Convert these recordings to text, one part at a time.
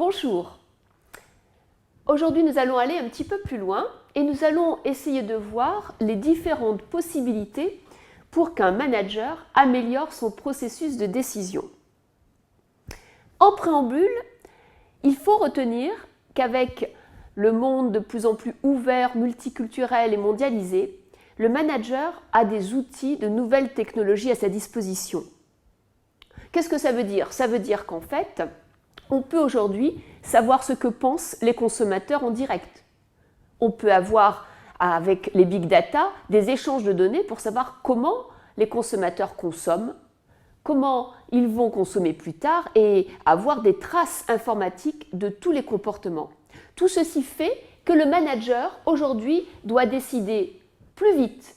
Bonjour. Aujourd'hui, nous allons aller un petit peu plus loin et nous allons essayer de voir les différentes possibilités pour qu'un manager améliore son processus de décision. En préambule, il faut retenir qu'avec le monde de plus en plus ouvert, multiculturel et mondialisé, le manager a des outils de nouvelles technologies à sa disposition. Qu'est-ce que ça veut dire? Ça veut dire qu'en fait, on peut aujourd'hui savoir ce que pensent les consommateurs en direct. On peut avoir, avec les big data, des échanges de données pour savoir comment les consommateurs consomment, comment ils vont consommer plus tard et avoir des traces informatiques de tous les comportements. Tout ceci fait que le manager, aujourd'hui, doit décider plus vite,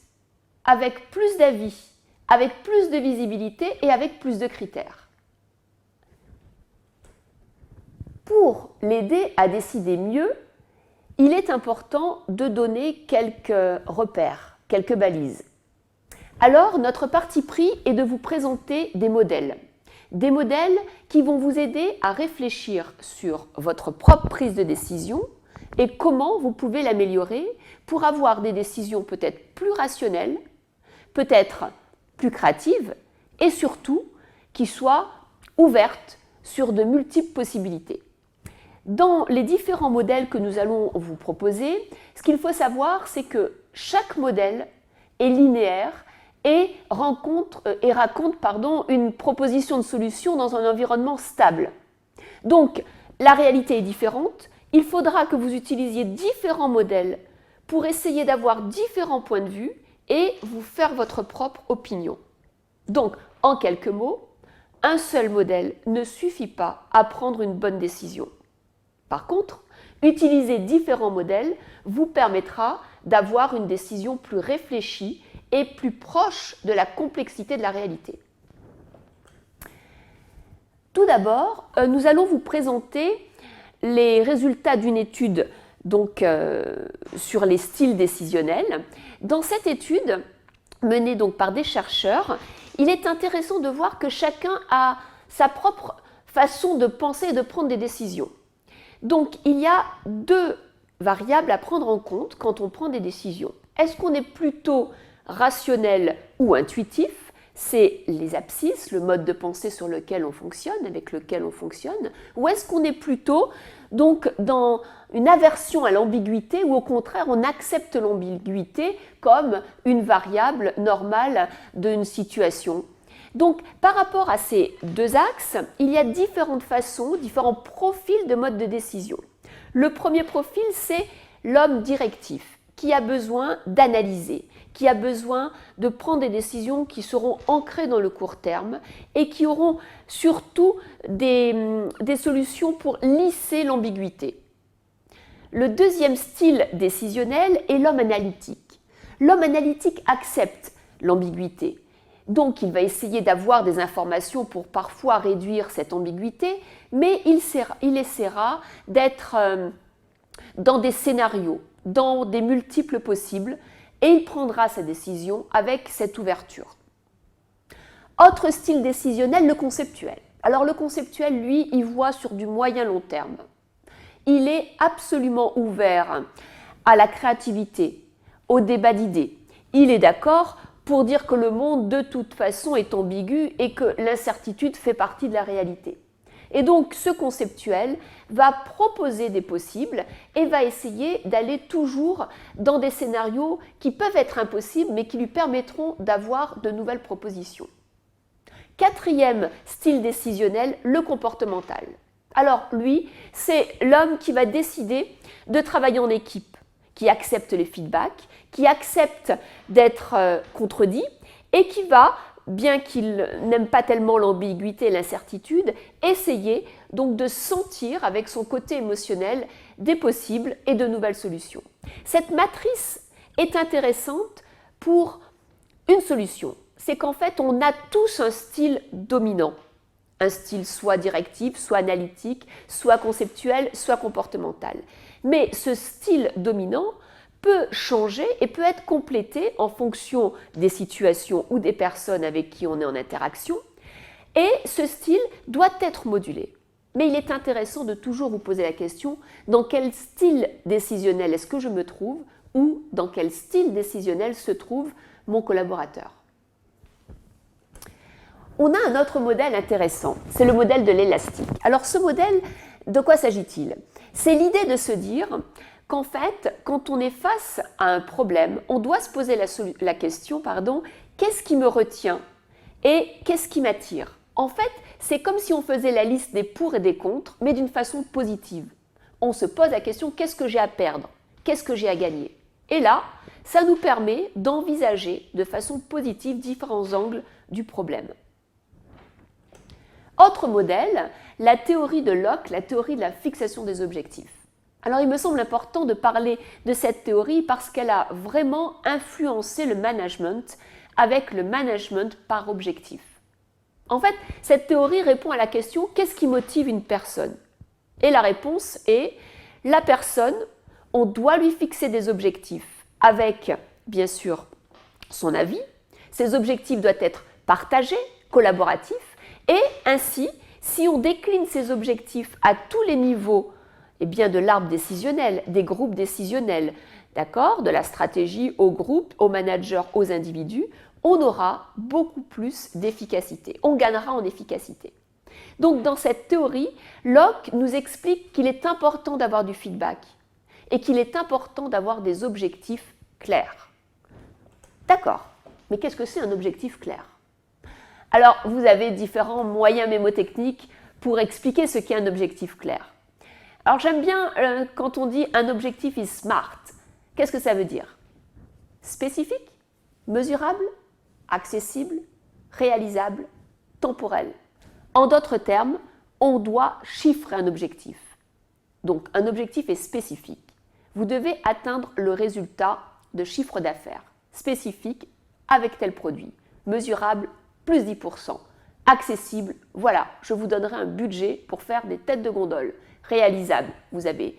avec plus d'avis, avec plus de visibilité et avec plus de critères. Pour l'aider à décider mieux, il est important de donner quelques repères, quelques balises. Alors, notre parti pris est de vous présenter des modèles qui vont vous aider à réfléchir sur votre propre prise de décision et comment vous pouvez l'améliorer pour avoir des décisions peut-être plus rationnelles, peut-être plus créatives et surtout qui soient ouvertes sur de multiples possibilités. Dans les différents modèles que nous allons vous proposer, ce qu'il faut savoir, c'est que chaque modèle est linéaire et raconte une proposition de solution dans un environnement stable. Donc, la réalité est différente. Il faudra que vous utilisiez différents modèles pour essayer d'avoir différents points de vue et vous faire votre propre opinion. Donc, en quelques mots, un seul modèle ne suffit pas à prendre une bonne décision. Par contre, utiliser différents modèles vous permettra d'avoir une décision plus réfléchie et plus proche de la complexité de la réalité. Tout d'abord, nous allons vous présenter les résultats d'une étude sur les styles décisionnels. Dans cette étude, menée par des chercheurs, il est intéressant de voir que chacun a sa propre façon de penser et de prendre des décisions. Donc, il y a deux variables à prendre en compte quand on prend des décisions. Est-ce qu'on est plutôt rationnel ou intuitif? C'est les abscisses, le mode de pensée sur lequel on fonctionne, avec lequel on fonctionne. Ou est-ce qu'on est plutôt dans une aversion à l'ambiguïté ou au contraire on accepte l'ambiguïté comme une variable normale d'une situation? Donc, par rapport à ces deux axes, il y a différentes façons, différents profils de mode de décision. Le premier profil, c'est l'homme directif, qui a besoin d'analyser, qui a besoin de prendre des décisions qui seront ancrées dans le court terme et qui auront surtout des solutions pour lisser l'ambiguïté. Le deuxième style décisionnel est l'homme analytique. L'homme analytique accepte l'ambiguïté. Donc, il va essayer d'avoir des informations pour parfois réduire cette ambiguïté, mais il essaiera d'être dans des scénarios, dans des multiples possibles, et il prendra sa décision avec cette ouverture. Autre style décisionnel, le conceptuel. Alors, le conceptuel, lui, il voit sur du moyen-long terme. Il est absolument ouvert à la créativité, au débat d'idées. Il est d'accord pour dire que le monde, de toute façon, est ambigu et que l'incertitude fait partie de la réalité. Et donc, ce conceptuel va proposer des possibles et va essayer d'aller toujours dans des scénarios qui peuvent être impossibles, mais qui lui permettront d'avoir de nouvelles propositions. Quatrième style décisionnel, le comportemental. Alors, lui, c'est l'homme qui va décider de travailler en équipe, qui accepte les feedbacks, qui accepte d'être contredit et qui va, bien qu'il n'aime pas tellement l'ambiguïté et l'incertitude, essayer donc de sentir avec son côté émotionnel des possibles et de nouvelles solutions. Cette matrice est intéressante pour une solution. C'est qu'en fait, on a tous un style dominant. Un style soit directif, soit analytique, soit conceptuel, soit comportemental. Mais ce style dominant peut changer et peut être complété en fonction des situations ou des personnes avec qui on est en interaction. Et ce style doit être modulé. Mais il est intéressant de toujours vous poser la question, dans quel style décisionnel est-ce que je me trouve ou dans quel style décisionnel se trouve mon collaborateur. On a un autre modèle intéressant, c'est le modèle de l'élastique. Alors ce modèle, de quoi s'agit-il? C'est l'idée de se dire qu'en fait, quand on est face à un problème, on doit se poser la question, qu'est-ce qui me retient et qu'est-ce qui m'attire? En fait, c'est comme si on faisait la liste des pour et des contre, mais d'une façon positive. On se pose la question, qu'est-ce que j'ai à perdre? Qu'est-ce que j'ai à gagner? Et là, ça nous permet d'envisager de façon positive différents angles du problème. Autre modèle, la théorie de Locke, la théorie de la fixation des objectifs. Alors il me semble important de parler de cette théorie parce qu'elle a vraiment influencé le management avec le management par objectif. En fait, cette théorie répond à la question « Qu'est-ce qui motive une personne ?» Et la réponse est « La personne, on doit lui fixer des objectifs avec, bien sûr, son avis. Ces objectifs doivent être partagés, collaboratifs. Et ainsi, si on décline ces objectifs à tous les niveaux de l'arbre décisionnel, des groupes décisionnels, de la stratégie au groupe, aux managers, aux individus, on aura beaucoup plus d'efficacité. On gagnera en efficacité. Donc dans cette théorie, Locke nous explique qu'il est important d'avoir du feedback et qu'il est important d'avoir des objectifs clairs. D'accord, mais qu'est-ce que c'est un objectif clair? Alors, vous avez différents moyens mémotechniques pour expliquer ce qu'est un objectif clair. Alors, j'aime bien quand on dit un objectif is SMART. Qu'est-ce que ça veut dire? Spécifique, mesurable, accessible, réalisable, temporel. En d'autres termes, on doit chiffrer un objectif. Donc, un objectif est spécifique. Vous devez atteindre le résultat de chiffre d'affaires spécifique avec tel produit, mesurable, plus 10%. Accessible, voilà, je vous donnerai un budget pour faire des têtes de gondole. Réalisable, vous avez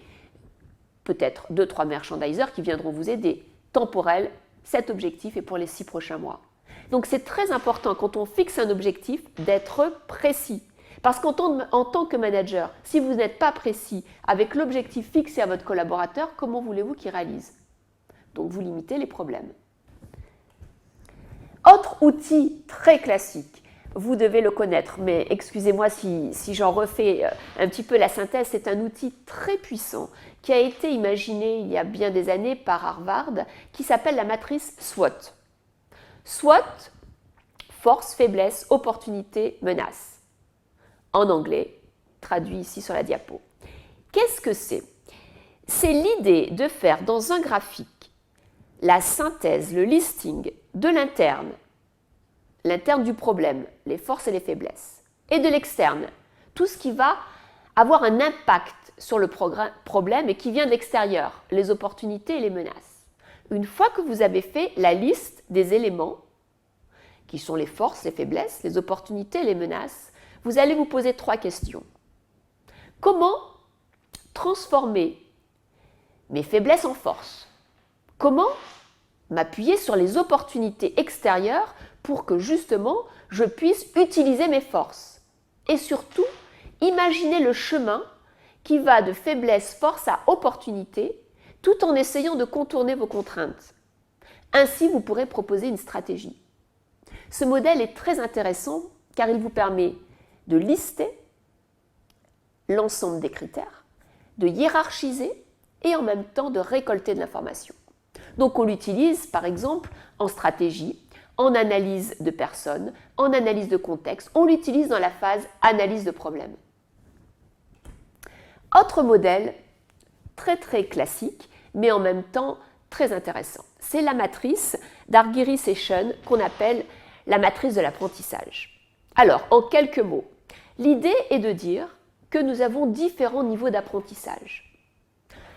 peut-être 2-3 merchandisers qui viendront vous aider. Temporel, cet objectif est pour les 6 prochains mois. Donc c'est très important quand on fixe un objectif d'être précis. Parce qu'en tant que manager, si vous n'êtes pas précis avec l'objectif fixé à votre collaborateur, comment voulez-vous qu'il réalise? Donc vous limitez les problèmes. Autre outil très classique, vous devez le connaître, mais excusez-moi si j'en refais un petit peu la synthèse, c'est un outil très puissant qui a été imaginé il y a bien des années par Harvard, qui s'appelle la matrice SWOT. SWOT, force, faiblesse, opportunité, menace. En anglais, traduit ici sur la diapo. Qu'est-ce que c'est? C'est l'idée de faire dans un graphique la synthèse, le listing de l'interne du problème, les forces et les faiblesses, et de l'externe, tout ce qui va avoir un impact sur le problème et qui vient de l'extérieur, les opportunités et les menaces. Une fois que vous avez fait la liste des éléments, qui sont les forces, les faiblesses, les opportunités et les menaces, vous allez vous poser 3 questions. Comment transformer mes faiblesses en force? Comment m'appuyer sur les opportunités extérieures pour que justement je puisse utiliser mes forces? Et surtout, imaginez le chemin qui va de faiblesse, force à opportunité, tout en essayant de contourner vos contraintes. Ainsi, vous pourrez proposer une stratégie. Ce modèle est très intéressant car il vous permet de lister l'ensemble des critères, de hiérarchiser et en même temps de récolter de l'information. Donc on l'utilise par exemple en stratégie, en analyse de personnes, en analyse de contexte, on l'utilise dans la phase analyse de problème. Autre modèle très très classique mais en même temps très intéressant, c'est la matrice d'Argyris et Shun qu'on appelle la matrice de l'apprentissage. Alors en quelques mots, l'idée est de dire que nous avons différents niveaux d'apprentissage.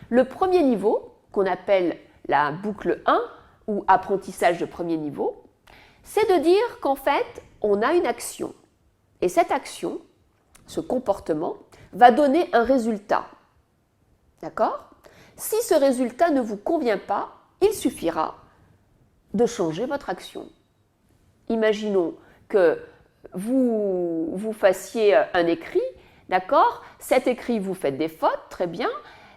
Le premier niveau, qu'on appelle la boucle 1 ou apprentissage de premier niveau, c'est de dire qu'en fait, on a une action. Et cette action, ce comportement, va donner un résultat. D'accord? Si ce résultat ne vous convient pas, il suffira de changer votre action. Imaginons que vous fassiez un écrit D'accord? Cet écrit, vous faites des fautes, très bien.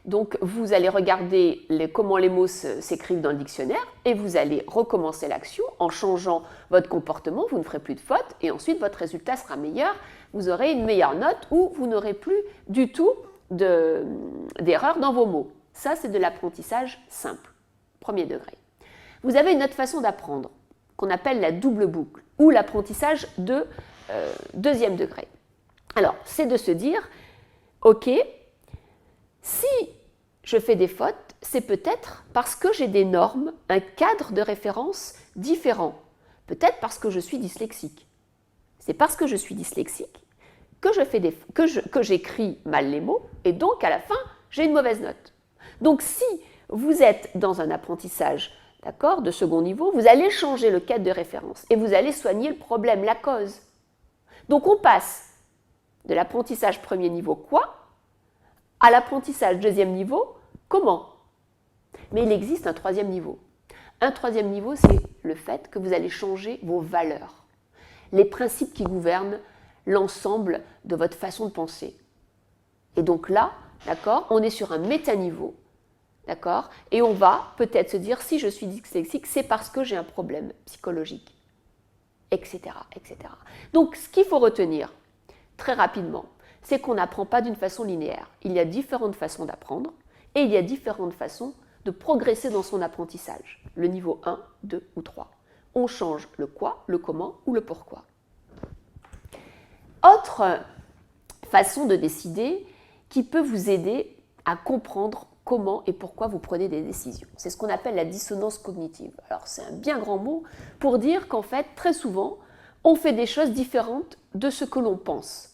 Donc, vous allez regarder comment les mots s'écrivent dans le dictionnaire et vous allez recommencer l'action en changeant votre comportement, vous ne ferez plus de fautes et ensuite votre résultat sera meilleur, vous aurez une meilleure note ou vous n'aurez plus du tout d'erreurs dans vos mots. Ça, c'est de l'apprentissage simple, premier degré. Vous avez une autre façon d'apprendre qu'on appelle la double boucle ou l'apprentissage de deuxième degré. Alors, c'est de se dire, ok, si je fais des fautes, c'est peut-être parce que j'ai des normes, un cadre de référence différent. Peut-être parce que je suis dyslexique. C'est parce que je suis dyslexique que j'écris mal les mots et donc à la fin, j'ai une mauvaise note. Donc si vous êtes dans un apprentissage, d'accord, de second niveau, vous allez changer le cadre de référence et vous allez soigner le problème, la cause. Donc on passe de l'apprentissage premier niveau quoi à l'apprentissage deuxième niveau comment. Mais il existe un troisième niveau. Un troisième niveau, c'est le fait que vous allez changer vos valeurs, les principes qui gouvernent l'ensemble de votre façon de penser. Et donc là, d'accord, on est sur un métaniveau, d'accord, et on va peut-être se dire si je suis dyslexique, c'est parce que j'ai un problème psychologique, etc., etc. Donc ce qu'il faut retenir très rapidement, c'est qu'on n'apprend pas d'une façon linéaire. Il y a différentes façons d'apprendre et il y a différentes façons de progresser dans son apprentissage. Le niveau 1, 2 ou 3. On change le quoi, le comment ou le pourquoi. Autre façon de décider qui peut vous aider à comprendre comment et pourquoi vous prenez des décisions. C'est ce qu'on appelle la dissonance cognitive. Alors c'est un bien grand mot pour dire qu'en fait, très souvent, on fait des choses différentes de ce que l'on pense.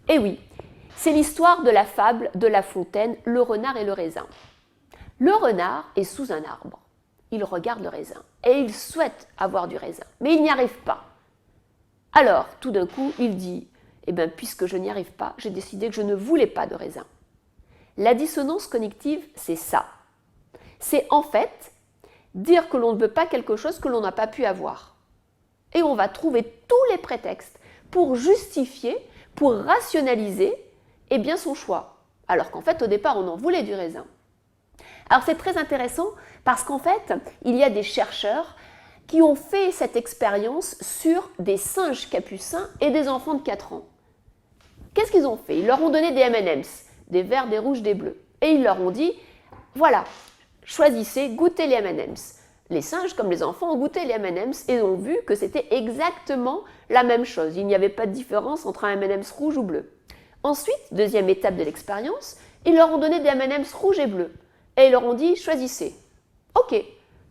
Et oui, c'est l'histoire de la fable de La Fontaine, le renard et le raisin. Le renard est sous un arbre. Il regarde le raisin et il souhaite avoir du raisin, mais il n'y arrive pas. Alors, tout d'un coup, il dit « Eh bien, puisque je n'y arrive pas, j'ai décidé que je ne voulais pas de raisin. » La dissonance cognitive, c'est ça. C'est en fait dire que l'on ne veut pas quelque chose que l'on n'a pas pu avoir. Et on va trouver tous les prétextes pour justifier, pour rationaliser eh bien, son choix. Alors qu'en fait, au départ, on en voulait du raisin. Alors c'est très intéressant parce qu'en fait, il y a des chercheurs qui ont fait cette expérience sur des singes capucins et des enfants de 4 ans. Qu'est-ce qu'ils ont fait? Ils leur ont donné des M&M's, des verts, des rouges, des bleus. Et ils leur ont dit, voilà, choisissez, goûtez les M&M's. Les singes, comme les enfants, ont goûté les M&M's et ont vu que c'était exactement la même chose. Il n'y avait pas de différence entre un M&M's rouge ou bleu. Ensuite, deuxième étape de l'expérience, ils leur ont donné des M&M's rouges et bleus. Et ils leur ont dit, choisissez. Ok,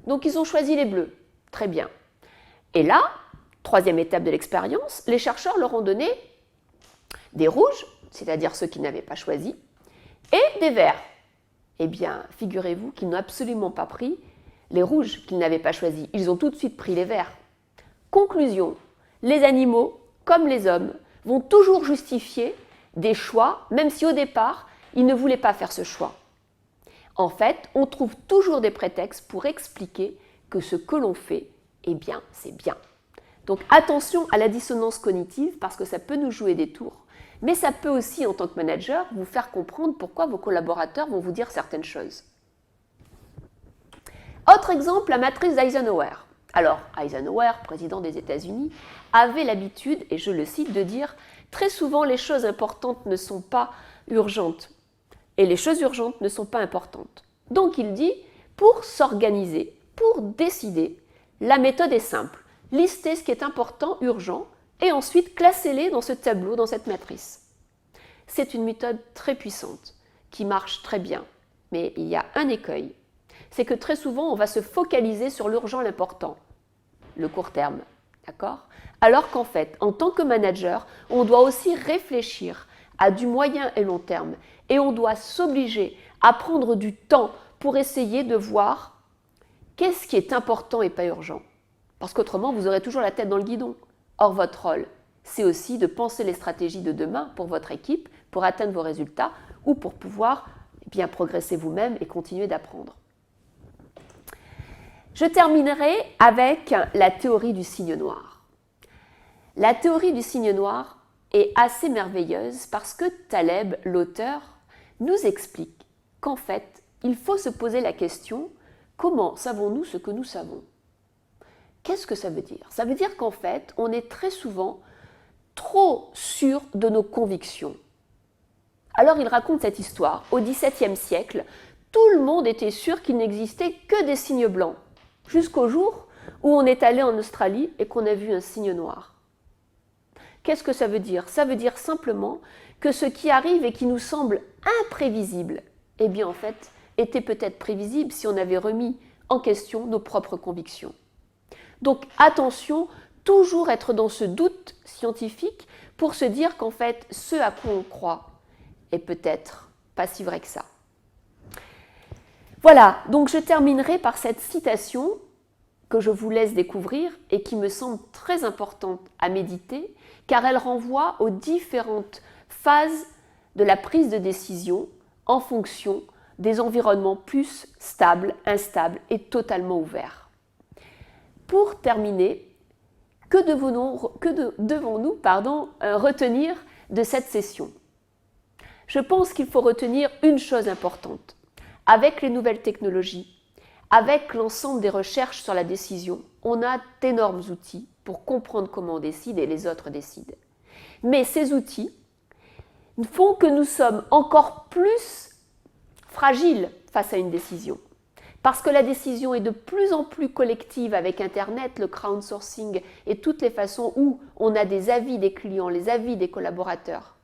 donc ils ont choisi les bleus. Très bien. Et là, troisième étape de l'expérience, les chercheurs leur ont donné des rouges, c'est-à-dire ceux qui n'avaient pas choisi, et des verts. Eh bien, figurez-vous qu'ils n'ont absolument pas pris les rouges qu'ils n'avaient pas choisis. Ils ont tout de suite pris les verts. Conclusion, les animaux, comme les hommes, vont toujours justifier des choix, même si au départ, ils ne voulaient pas faire ce choix. En fait, on trouve toujours des prétextes pour expliquer que ce que l'on fait, eh bien, c'est bien. Donc attention à la dissonance cognitive parce que ça peut nous jouer des tours, mais ça peut aussi, en tant que manager, vous faire comprendre pourquoi vos collaborateurs vont vous dire certaines choses. Autre exemple, la matrice d'Eisenhower. Alors, Eisenhower, président des États-Unis, avait l'habitude, et je le cite, de dire « Très souvent, les choses importantes ne sont pas urgentes et les choses urgentes ne sont pas importantes. » Donc il dit « Pour s'organiser, pour décider, la méthode est simple. Listez ce qui est important, urgent, et ensuite classez-les dans ce tableau, dans cette matrice. » C'est une méthode très puissante, qui marche très bien, mais il y a un écueil. C'est que très souvent, on va se focaliser sur l'urgent, l'important, le court terme, d'accord? Alors qu'en fait, en tant que manager, on doit aussi réfléchir à du moyen et long terme et on doit s'obliger à prendre du temps pour essayer de voir qu'est-ce qui est important et pas urgent. Parce qu'autrement, vous aurez toujours la tête dans le guidon. Or, votre rôle, c'est aussi de penser les stratégies de demain pour votre équipe, pour atteindre vos résultats ou pour pouvoir bien progresser vous-même et continuer d'apprendre. Je terminerai avec la théorie du signe noir. La théorie du signe noir, est assez merveilleuse parce que Taleb, l'auteur, nous explique qu'en fait, il faut se poser la question « Comment savons-nous ce que nous savons ?» Qu'est-ce que ça veut dire? Ça veut dire qu'en fait, on est très souvent trop sûr de nos convictions. Alors il raconte cette histoire. Au XVIIe siècle, tout le monde était sûr qu'il n'existait que des cygnes blancs, jusqu'au jour où on est allé en Australie et qu'on a vu un cygne noir. Qu'est-ce que ça veut dire? Ça veut dire simplement que ce qui arrive et qui nous semble imprévisible, eh bien en fait, était peut-être prévisible si on avait remis en question nos propres convictions. Donc attention, toujours être dans ce doute scientifique pour se dire qu'en fait, ce à quoi on croit est peut-être pas si vrai que ça. Voilà, donc je terminerai par cette citation que je vous laisse découvrir et qui me semble très importante à méditer, car elle renvoie aux différentes phases de la prise de décision en fonction des environnements plus stables, instables et totalement ouverts. Pour terminer, que devons-nous retenir de cette session? Je pense qu'il faut retenir une chose importante. Avec les nouvelles technologies, avec l'ensemble des recherches sur la décision, on a d'énormes outils pour comprendre comment on décide et les autres décident. Mais ces outils font que nous sommes encore plus fragiles face à une décision. Parce que la décision est de plus en plus collective avec Internet, le crowdsourcing et toutes les façons où on a des avis des clients, les avis des collaborateurs.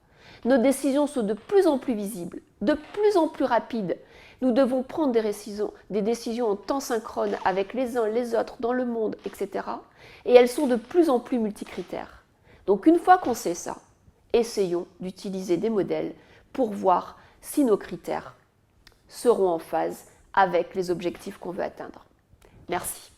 Nos décisions sont de plus en plus visibles, de plus en plus rapides. Nous devons prendre des décisions en temps synchrone avec les uns, les autres, dans le monde, etc. Et elles sont de plus en plus multicritères. Donc une fois qu'on sait ça, essayons d'utiliser des modèles pour voir si nos critères seront en phase avec les objectifs qu'on veut atteindre. Merci.